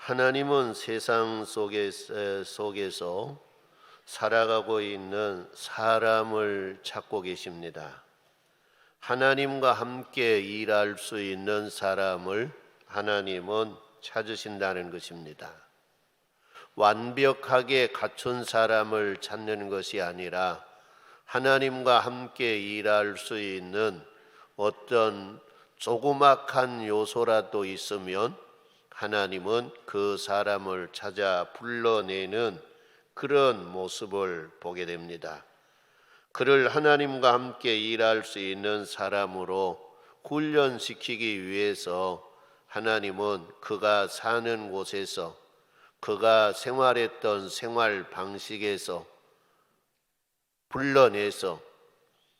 하나님은 세상 속에서 살아가고 있는 사람을 찾고 계십니다. 하나님과 함께 일할 수 있는 사람을 하나님은 찾으신다는 것입니다. 완벽하게 갖춘 사람을 찾는 것이 아니라 하나님과 함께 일할 수 있는 어떤 조그맣한 요소라도 있으면 하나님은 그 사람을 찾아 불러내는 그런 모습을 보게 됩니다. 그를 하나님과 함께 일할 수 있는 사람으로 훈련시키기 위해서 하나님은 그가 사는 곳에서, 그가 생활했던 생활 방식에서 불러내서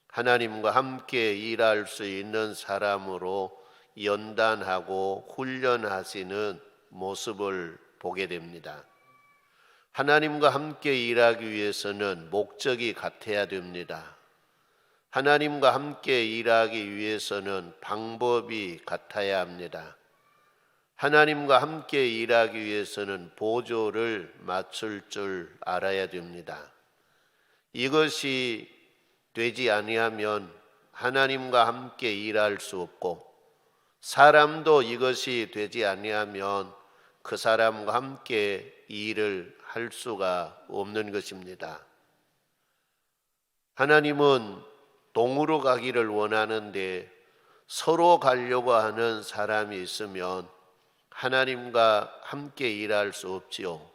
하나님과 함께 일할 수 있는 사람으로 연단하고 훈련하시는 모습을 보게 됩니다. 하나님과 함께 일하기 위해서는 목적이 같아야 됩니다. 하나님과 함께 일하기 위해서는 방법이 같아야 합니다. 하나님과 함께 일하기 위해서는 보조를 맞출 줄 알아야 됩니다. 이것이 되지 아니하면 하나님과 함께 일할 수 없고, 사람도 이것이 되지 아니하면 그 사람과 함께 일을 할 수가 없는 것입니다. 하나님은 동으로 가기를 원하는데 서로 가려고 하는 사람이 있으면 하나님과 함께 일할 수 없지요.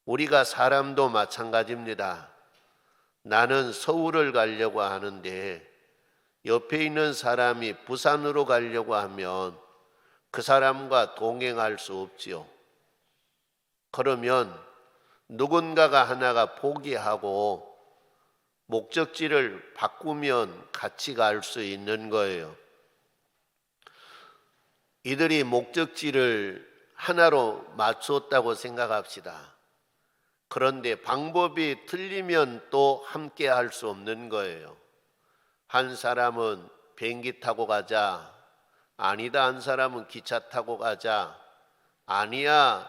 우리가 사람도 마찬가지입니다. 나는 서울을 가려고 하는데 옆에 있는 사람이 부산으로 가려고 하면 그 사람과 동행할 수 없지요. 그러면 누군가가 하나가 포기하고 목적지를 바꾸면 같이 갈 수 있는 거예요. 이들이 목적지를 하나로 맞췄다고 생각합시다. 그런데 방법이 틀리면 또 함께 할 수 없는 거예요. 한 사람은 비행기 타고 가자, 아니다 한 사람은 기차 타고 가자, 아니야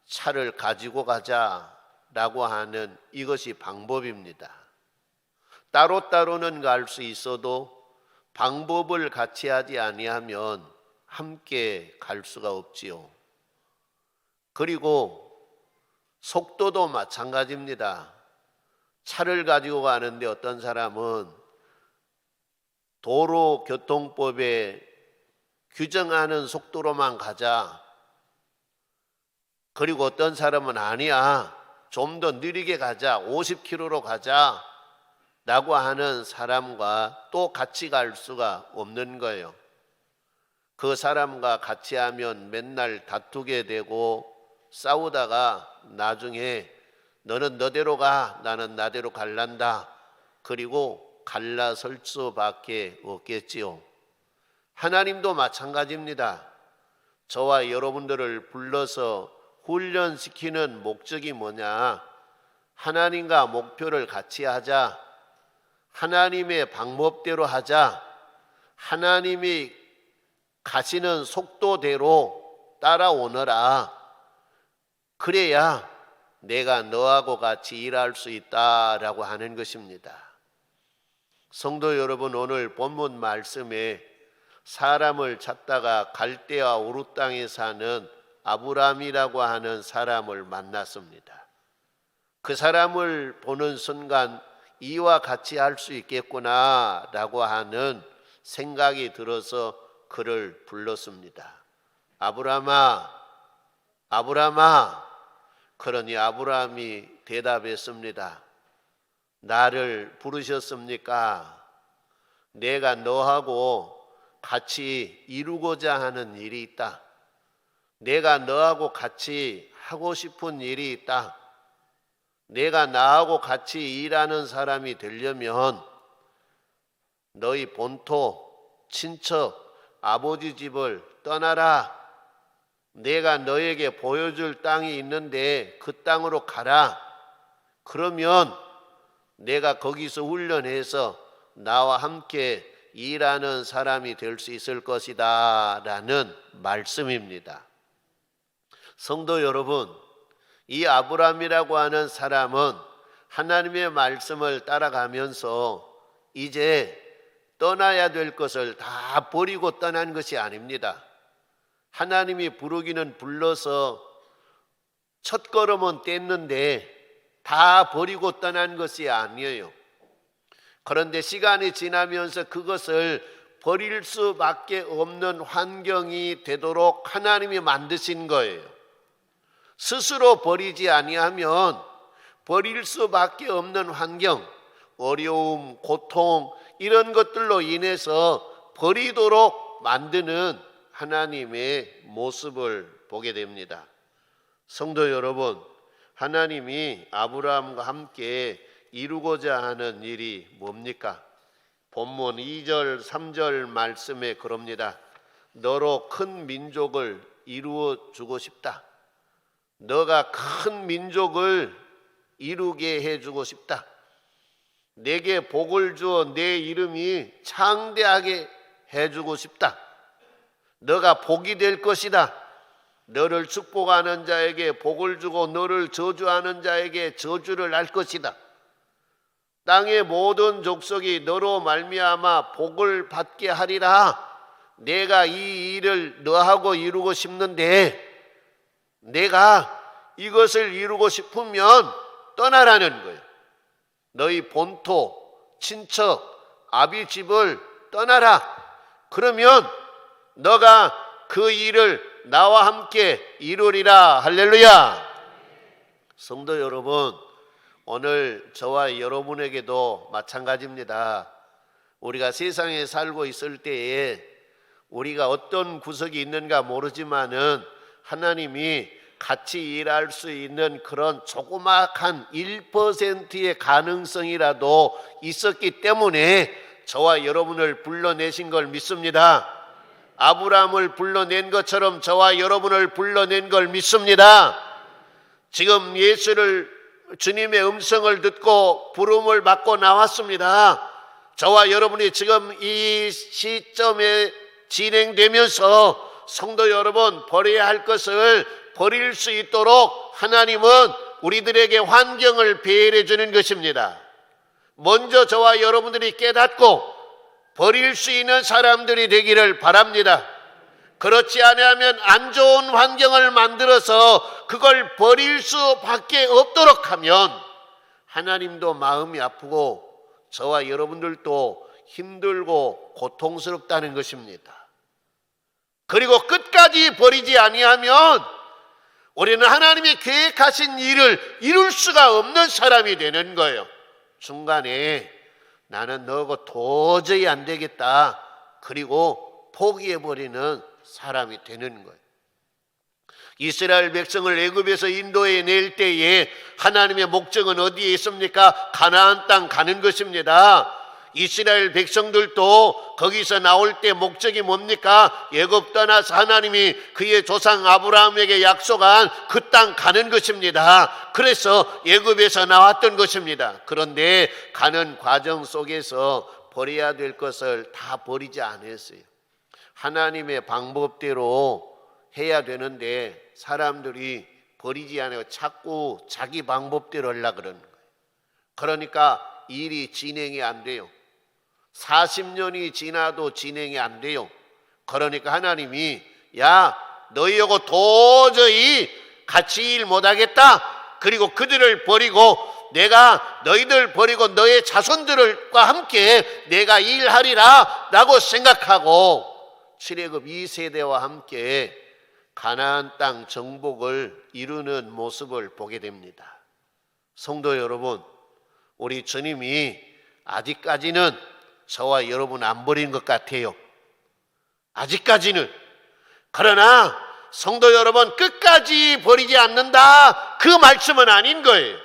차를 가지고 가자라고 하는 이것이 방법입니다. 따로따로는 갈 수 있어도 방법을 같이 하지 아니하면 함께 갈 수가 없지요. 그리고 속도도 마찬가지입니다. 차를 가지고 가는데 어떤 사람은 도로교통법에 규정하는 속도로만 가자. 그리고 어떤 사람은 아니야, 좀 더 느리게 가자, 50km로 가자 라고 하는 사람과 또 같이 갈 수가 없는 거예요. 그 사람과 같이 하면 맨날 다투게 되고 싸우다가 나중에 너는 너대로 가, 나는 나대로 갈란다. 그리고 갈라설 수밖에 없겠지요. 하나님도 마찬가지입니다. 저와 여러분들을 불러서 훈련시키는 목적이 뭐냐? 하나님과 목표를 같이 하자. 하나님의 방법대로 하자. 하나님이 가시는 속도대로 따라오너라. 그래야 내가 너하고 같이 일할 수 있다라고 하는 것입니다. 성도 여러분, 오늘 본문 말씀에 사람을 찾다가 갈대아 우르 땅에 사는 아브람이라고 하는 사람을 만났습니다. 그 사람을 보는 순간 이와 같이 할 수 있겠구나라고 하는 생각이 들어서 그를 불렀습니다. 아브람아, 아브람아. 그러니 아브람이 대답했습니다. 나를 부르셨습니까? 내가 너하고 같이 이루고자 하는 일이 있다. 내가 너하고 같이 하고 싶은 일이 있다. 내가 나하고 같이 일하는 사람이 되려면 너희 본토, 친척, 아버지 집을 떠나라. 내가 너에게 보여줄 땅이 있는데 그 땅으로 가라. 그러면 내가 거기서 훈련해서 나와 함께 일하는 사람이 될 수 있을 것이다 라는 말씀입니다. 성도 여러분, 이 아브라함이라고 하는 사람은 하나님의 말씀을 따라가면서 이제 떠나야 될 것을 다 버리고 떠난 것이 아닙니다. 하나님이 부르기는 불러서 첫걸음은 뗐는데 다 버리고 떠난 것이 아니에요. 그런데 시간이 지나면서 그것을 버릴 수밖에 없는 환경이 되도록 하나님이 만드신 거예요. 스스로 버리지 아니하면 버릴 수밖에 없는 환경, 어려움, 고통 이런 것들로 인해서 버리도록 만드는 하나님의 모습을 보게 됩니다. 성도 여러분, 하나님이 아브라함과 함께 이루고자 하는 일이 뭡니까? 본문 2절, 3절 말씀에 그럽니다. 너로 큰 민족을 이루어 주고 싶다. 너가 큰 민족을 이루게 해주고 싶다. 내게 복을 주어 내 이름이 창대하게 해주고 싶다. 너가 복이 될 것이다. 너를 축복하는 자에게 복을 주고 너를 저주하는 자에게 저주를 할 것이다. 땅의 모든 족속이 너로 말미암아 복을 받게 하리라. 내가 이 일을 너하고 이루고 싶는데 내가 이것을 이루고 싶으면 떠나라는 거예요. 너희 본토, 친척, 아비 집을 떠나라. 그러면 너가 그 일을 나와 함께 이루리라. 할렐루야. 성도 여러분, 오늘 저와 여러분에게도 마찬가지입니다. 우리가 세상에 살고 있을 때에 우리가 어떤 구석이 있는가 모르지만은 하나님이 같이 일할 수 있는 그런 조그마한 1%의 가능성이라도 있었기 때문에 저와 여러분을 불러내신 걸 믿습니다. 아브라함을 불러낸 것처럼 저와 여러분을 불러낸 걸 믿습니다. 지금 주님의 음성을 듣고 부름을 받고 나왔습니다. 저와 여러분이 지금 이 시점에 진행되면서 성도 여러분, 버려야 할 것을 버릴 수 있도록 하나님은 우리들에게 환경을 배려해 주는 것입니다. 먼저 저와 여러분들이 깨닫고 버릴 수 있는 사람들이 되기를 바랍니다. 그렇지 않으면 안 좋은 환경을 만들어서 그걸 버릴 수밖에 없도록 하면 하나님도 마음이 아프고 저와 여러분들도 힘들고 고통스럽다는 것입니다. 그리고 끝까지 버리지 아니하면 우리는 하나님이 계획하신 일을 이룰 수가 없는 사람이 되는 거예요. 중간에 나는 너하고 도저히 안 되겠다. 그리고 포기해버리는 사람이 되는 거예요. 이스라엘 백성을 애굽에서 인도해 낼 때에 하나님의 목적은 어디에 있습니까? 가나안 땅 가는 것입니다. 이스라엘 백성들도 거기서 나올 때 목적이 뭡니까? 애굽 떠나서 하나님이 그의 조상 아브라함에게 약속한 그 땅 가는 것입니다. 그래서 애굽에서 나왔던 것입니다. 그런데 가는 과정 속에서 버려야 될 것을 다 버리지 않았어요. 하나님의 방법대로 해야 되는데 사람들이 버리지 않고 자꾸 자기 방법대로 하려고 그러는 거예요. 그러니까 일이 진행이 안 돼요. 40년이 지나도 진행이 안 돼요. 그러니까 하나님이 야, 너희하고 도저히 같이 일 못하겠다. 그리고 그들을 버리고 내가 너희들 버리고 너의 자손들과 함께 내가 일하리라 라고 생각하고 출애굽 2세대와 함께 가나안 땅 정복을 이루는 모습을 보게 됩니다. 성도 여러분, 우리 주님이 아직까지는 저와 여러분 안 버린 것 같아요. 아직까지는. 그러나 성도 여러분, 끝까지 버리지 않는다, 그 말씀은 아닌 거예요.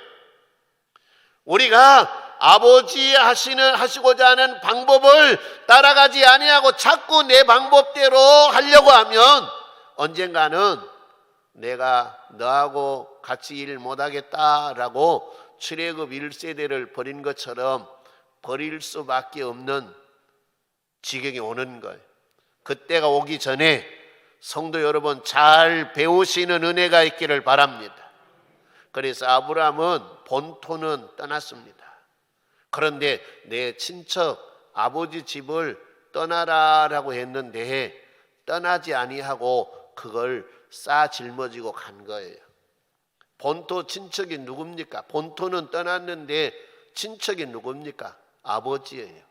우리가 아버지 하시고자 하는 방법을 따라가지 아니하고 자꾸 내 방법대로 하려고 하면 언젠가는 내가 너하고 같이 일 못하겠다라고 출애굽 1세대를 버린 것처럼 버릴 수밖에 없는 지경이 오는 거예요. 그때가 오기 전에 성도 여러분 잘 배우시는 은혜가 있기를 바랍니다. 그래서 아브라함은 본토는 떠났습니다. 그런데 내 친척 아버지 집을 떠나라라고 했는데 떠나지 아니하고 그걸 싸 짊어지고 간 거예요. 본토 친척이 누굽니까? 본토는 떠났는데 친척이 누굽니까? 아버지예요.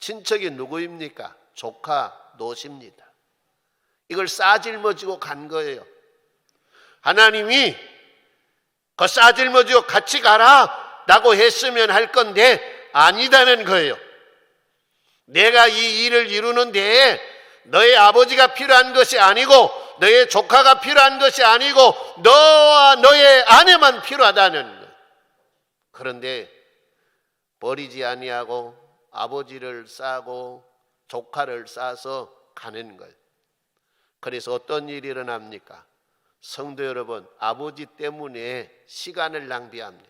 친척이 누구입니까? 조카 노십니다. 이걸 싸 짊어지고 간 거예요. 하나님이 그 싸 짊어지고 같이 가라 라고 했으면 할 건데 아니다는 거예요. 내가 이 일을 이루는데 너의 아버지가 필요한 것이 아니고 너의 조카가 필요한 것이 아니고 너와 너의 아내만 필요하다는 거예요. 그런데 버리지 아니하고 아버지를 싸고 조카를 싸서 가는 거예요. 그래서 어떤 일이 일어납니까? 성도 여러분, 아버지 때문에 시간을 낭비합니다.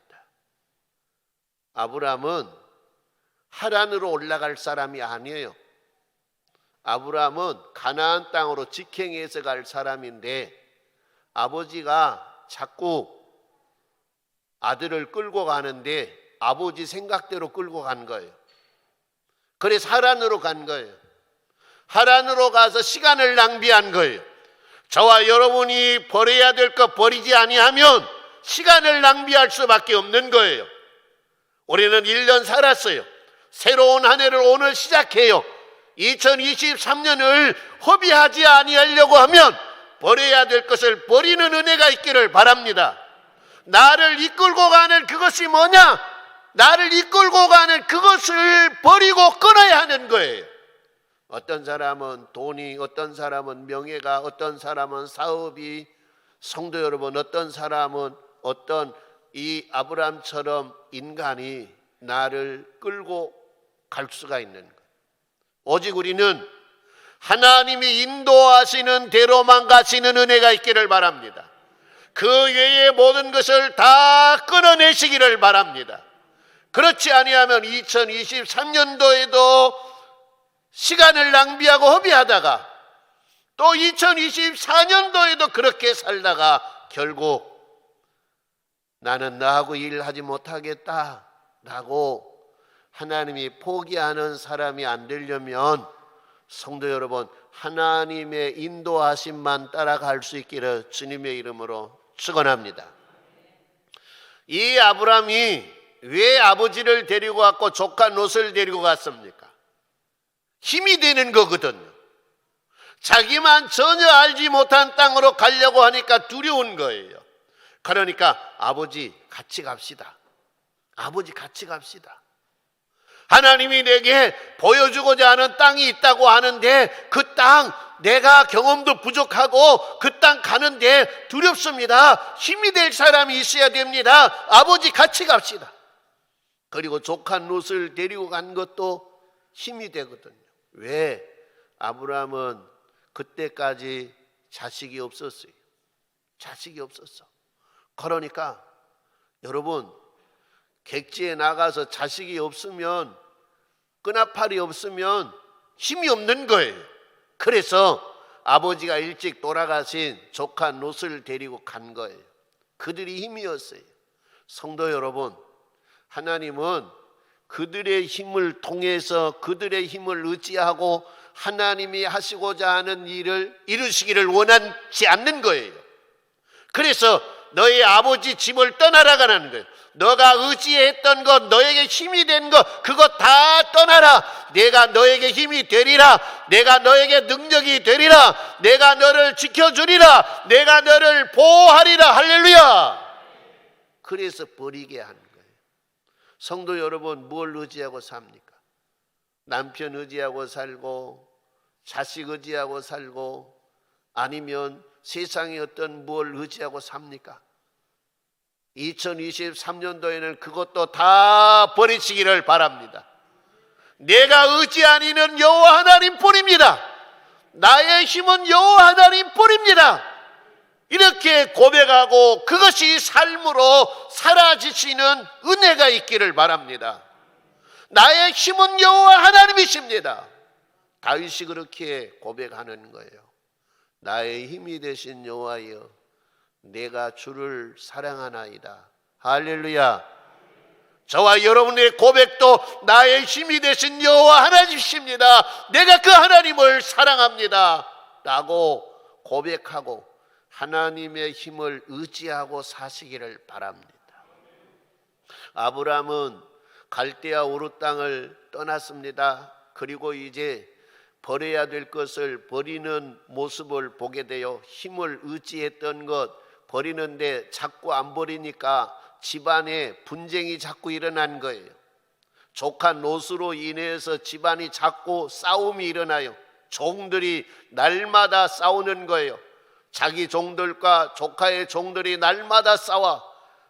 아브라함은 하란으로 올라갈 사람이 아니에요. 아브라함은 가나안 땅으로 직행해서 갈 사람인데 아버지가 자꾸 아들을 끌고 가는데 아버지 생각대로 끌고 간 거예요. 그래서 하란으로 간 거예요. 하란으로 가서 시간을 낭비한 거예요. 저와 여러분이 버려야 될 것 버리지 아니하면 시간을 낭비할 수밖에 없는 거예요. 우리는 1년 살았어요. 새로운 한 해를 오늘 시작해요. 2023년을 허비하지 아니하려고 하면 버려야 될 것을 버리는 은혜가 있기를 바랍니다. 나를 이끌고 가는 그것이 뭐냐? 나를 이끌고 가는 그것을 버리고 끊어야 하는 거예요. 어떤 사람은 돈이, 어떤 사람은 명예가, 어떤 사람은 사업이, 성도 여러분 어떤 사람은 어떤 이 아브라함처럼 인간이 나를 끌고 갈 수가 있는 거예요. 오직 우리는 하나님이 인도하시는 대로만 가시는 은혜가 있기를 바랍니다. 그 외의 모든 것을 다 끊어내시기를 바랍니다. 그렇지 아니하면 2023년도에도 시간을 낭비하고 허비하다가 또 2024년도에도 그렇게 살다가 결국 나는 나하고 일하지 못하겠다라고 하나님이 포기하는 사람이 안 되려면 성도 여러분 하나님의 인도하심만 따라갈 수 있기를 주님의 이름으로 축원합니다. 이 아브라함이 왜 아버지를 데리고 갔고 조카 롯을 데리고 갔습니까? 힘이 되는 거거든요. 자기만 전혀 알지 못한 땅으로 가려고 하니까 두려운 거예요. 그러니까 아버지 같이 갑시다. 아버지 같이 갑시다. 하나님이 내게 보여주고자 하는 땅이 있다고 하는데 그 땅 내가 경험도 부족하고 그 땅 가는데 두렵습니다. 힘이 될 사람이 있어야 됩니다. 아버지 같이 갑시다. 그리고 조카 롯을 데리고 간 것도 힘이 되거든요. 왜? 아브라함은 그때까지 자식이 없었어요. 자식이 없었어. 그러니까 여러분 객지에 나가서 자식이 없으면 끈아팔이 없으면 힘이 없는 거예요. 그래서 아버지가 일찍 돌아가신 조카 롯을 데리고 간 거예요. 그들이 힘이었어요. 성도 여러분, 하나님은 그들의 힘을 통해서 그들의 힘을 의지하고 하나님이 하시고자 하는 일을 이루시기를 원하지 않는 거예요. 그래서 너의 아버지 집을 떠나라가는 거예요. 너가 의지했던 것, 너에게 힘이 된 것, 그거 다 떠나라. 내가 너에게 힘이 되리라. 내가 너에게 능력이 되리라. 내가 너를 지켜주리라. 내가 너를 보호하리라. 할렐루야. 그래서 버리게 하는 거예요. 성도 여러분, 뭘 의지하고 삽니까? 남편 의지하고 살고 자식 의지하고 살고 아니면 세상의 어떤 뭘 의지하고 삽니까? 2023년도에는 그것도 다 버리시기를 바랍니다. 내가 의지하는 여호와 하나님뿐입니다. 나의 힘은 여호와 하나님뿐입니다. 이렇게 고백하고 그것이 삶으로 사라지시는 은혜가 있기를 바랍니다. 나의 힘은 여호와 하나님이십니다. 다윗이 그렇게 고백하는 거예요. 나의 힘이 되신 여호와여, 내가 주를 사랑하나이다. 할렐루야. 저와 여러분의 고백도 나의 힘이 되신 여호와 하나님이십니다. 내가 그 하나님을 사랑합니다 라고 고백하고 하나님의 힘을 의지하고 사시기를 바랍니다. 아브라함은 갈대아 우르 땅을 떠났습니다. 그리고 이제 버려야 될 것을 버리는 모습을 보게 되어 힘을 의지했던 것 버리는데 자꾸 안 버리니까 집안에 분쟁이 자꾸 일어난 거예요. 조카 롯으로 인해서 집안이 자꾸 싸움이 일어나요. 종들이 날마다 싸우는 거예요. 자기 종들과 조카의 종들이 날마다 싸워.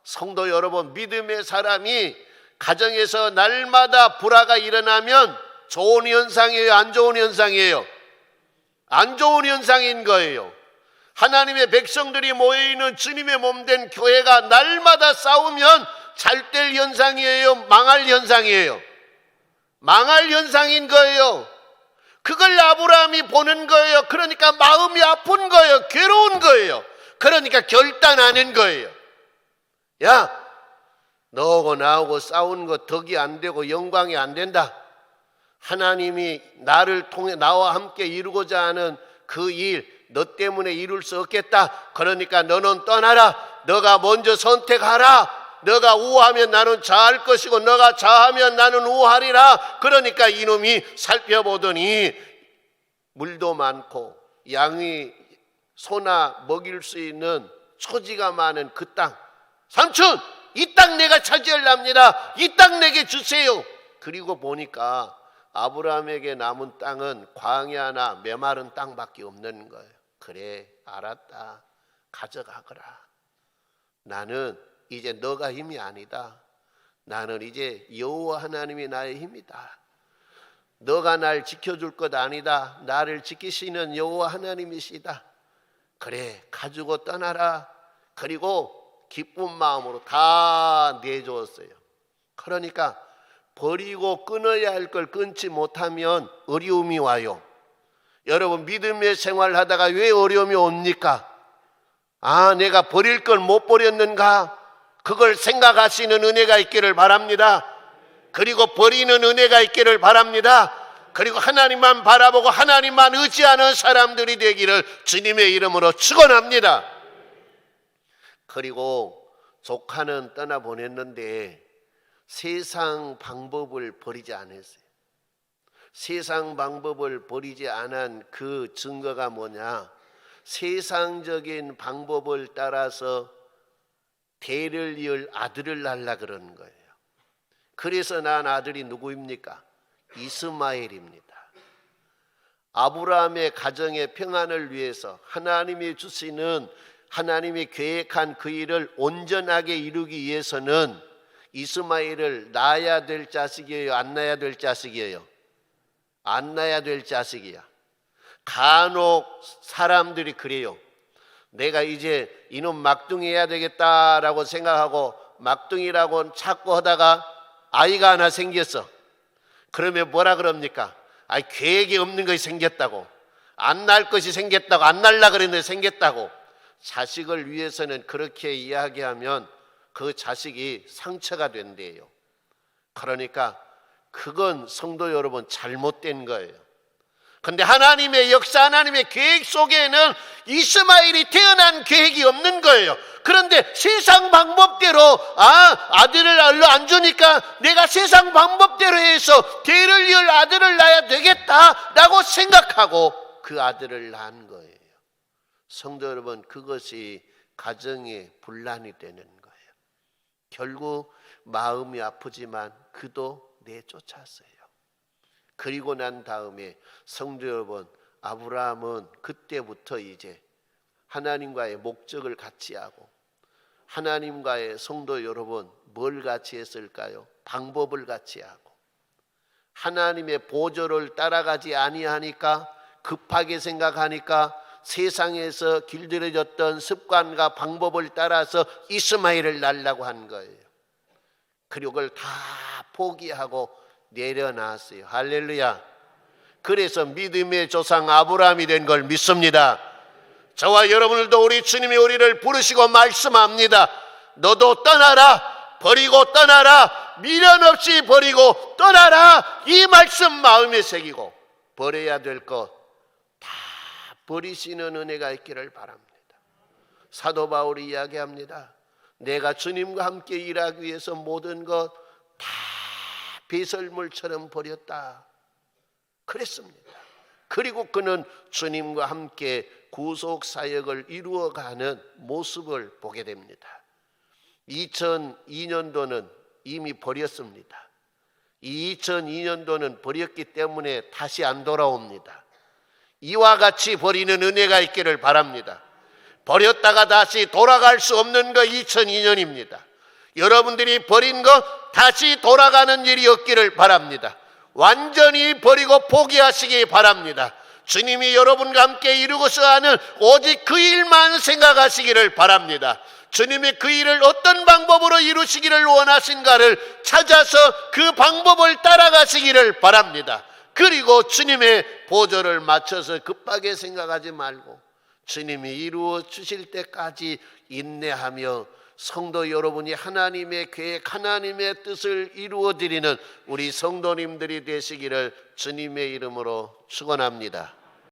성도 여러분, 믿음의 사람이 가정에서 날마다 불화가 일어나면 좋은 현상이에요, 안 좋은 현상이에요? 안 좋은 현상인 거예요. 하나님의 백성들이 모여있는 주님의 몸된 교회가 날마다 싸우면 잘 될 현상이에요, 망할 현상이에요? 망할 현상인 거예요. 그걸 아브라함이 보는 거예요. 그러니까 마음이 아픈 거예요. 괴로운 거예요. 그러니까 결단하는 거예요. 야, 너하고 나하고 싸우는 거 덕이 안 되고 영광이 안 된다. 하나님이 나를 통해 나와 함께 이루고자 하는 그 일, 너 때문에 이룰 수 없겠다. 그러니까 너는 떠나라. 너가 먼저 선택하라. 너가 우하면 나는 좌할 것이고 너가 좌하면 나는 우하리라. 그러니까 이놈이 살펴보더니 물도 많고 양이 소나 먹일 수 있는 초지가 많은 그 땅, 삼촌 이 땅 내가 차지하렵니다. 이 땅 내게 주세요. 그리고 보니까 아브라함에게 남은 땅은 광야나 메마른 땅밖에 없는 거예요. 그래, 알았다. 가져가거라. 나는 이제 너가 힘이 아니다. 나는 이제 여호와 하나님이 나의 힘이다. 너가 날 지켜줄 것 아니다. 나를 지키시는 여호와 하나님이시다. 그래, 가지고 떠나라. 그리고 기쁜 마음으로 다 내주었어요. 그러니까 버리고 끊어야 할 걸 끊지 못하면 어려움이 와요. 여러분, 믿음의 생활하다가 왜 어려움이 옵니까? 아, 내가 버릴 걸 못 버렸는가? 그걸 생각하시는 은혜가 있기를 바랍니다. 그리고 버리는 은혜가 있기를 바랍니다. 그리고 하나님만 바라보고 하나님만 의지하는 사람들이 되기를 주님의 이름으로 축원합니다. 그리고 조카는 떠나보냈는데 세상 방법을 버리지 않았어요. 세상 방법을 버리지 않은 그 증거가 뭐냐? 세상적인 방법을 따라서 대를 이을 아들을 낳으려 그러는 거예요. 그래서 난 아들이 누구입니까? 이스마엘입니다. 아브라함의 가정의 평안을 위해서 하나님이 주시는, 하나님이 계획한 그 일을 온전하게 이루기 위해서는 이스마엘을 낳아야 될 자식이에요, 안 낳아야 될 자식이에요? 안 낳아야 될 자식이야. 간혹 사람들이 그래요. 내가 이제 이놈 막둥이 해야 되겠다라고 생각하고 막둥이라고 찾고 하다가 아이가 하나 생겼어. 그러면 뭐라 그럽니까? 아이, 계획이 없는 것이 생겼다고, 안 낳을 것이 생겼다고, 안 낳으려고 그랬는데 생겼다고. 자식을 위해서는 그렇게 이야기하면 그 자식이 상처가 된대요. 그러니까 그건 성도 여러분 잘못된 거예요. 근데 하나님의 역사, 하나님의 계획 속에는 이스마엘이 태어난 계획이 없는 거예요. 그런데 세상 방법대로 아들을 안 주니까 내가 세상 방법대로 해서 대를 이을 아들을 낳아야 되겠다라고 생각하고 그 아들을 낳은 거예요. 성도 여러분, 그것이 가정의 분란이 되는 거예요. 결국 마음이 아프지만 그도 내쫓았어요. 그리고 난 다음에 성도 여러분, 아브라함은 그때부터 이제 하나님과의 목적을 같이 하고, 하나님과의 성도 여러분 뭘 같이 했을까요? 방법을 같이 하고, 하나님의 보조를 따라가지 아니하니까, 급하게 생각하니까 세상에서 길들여졌던 습관과 방법을 따라서 이스마엘을 낳으려고 한 거예요. 그리고 그걸 다 포기하고 내려놨어요. 할렐루야. 그래서 믿음의 조상 아브라함이 된 걸 믿습니다. 저와 여러분들도 우리 주님이 우리를 부르시고 말씀합니다. 너도 떠나라. 버리고 떠나라. 미련 없이 버리고 떠나라. 이 말씀 마음에 새기고 버려야 될 것 다 버리시는 은혜가 있기를 바랍니다. 사도 바울이 이야기합니다. 내가 주님과 함께 일하기 위해서 모든 것 다 배설물처럼 버렸다 그랬습니다. 그리고 그는 주님과 함께 구속 사역을 이루어가는 모습을 보게 됩니다. 2002년도는 이미 버렸습니다. 이 2002년도는 버렸기 때문에 다시 안 돌아옵니다. 이와 같이 버리는 은혜가 있기를 바랍니다. 버렸다가 다시 돌아갈 수 없는 거 2002년입니다. 여러분들이 버린 거 다시 돌아가는 일이 없기를 바랍니다. 완전히 버리고 포기하시기 바랍니다. 주님이 여러분과 함께 이루고자 하는 오직 그 일만 생각하시기를 바랍니다. 주님이 그 일을 어떤 방법으로 이루시기를 원하신가를 찾아서 그 방법을 따라가시기를 바랍니다. 그리고 주님의 보조를 맞춰서 급하게 생각하지 말고 주님이 이루어 주실 때까지 인내하며 성도 여러분이 하나님의 계획, 하나님의 뜻을 이루어 드리는 우리 성도님들이 되시기를 주님의 이름으로 축원합니다.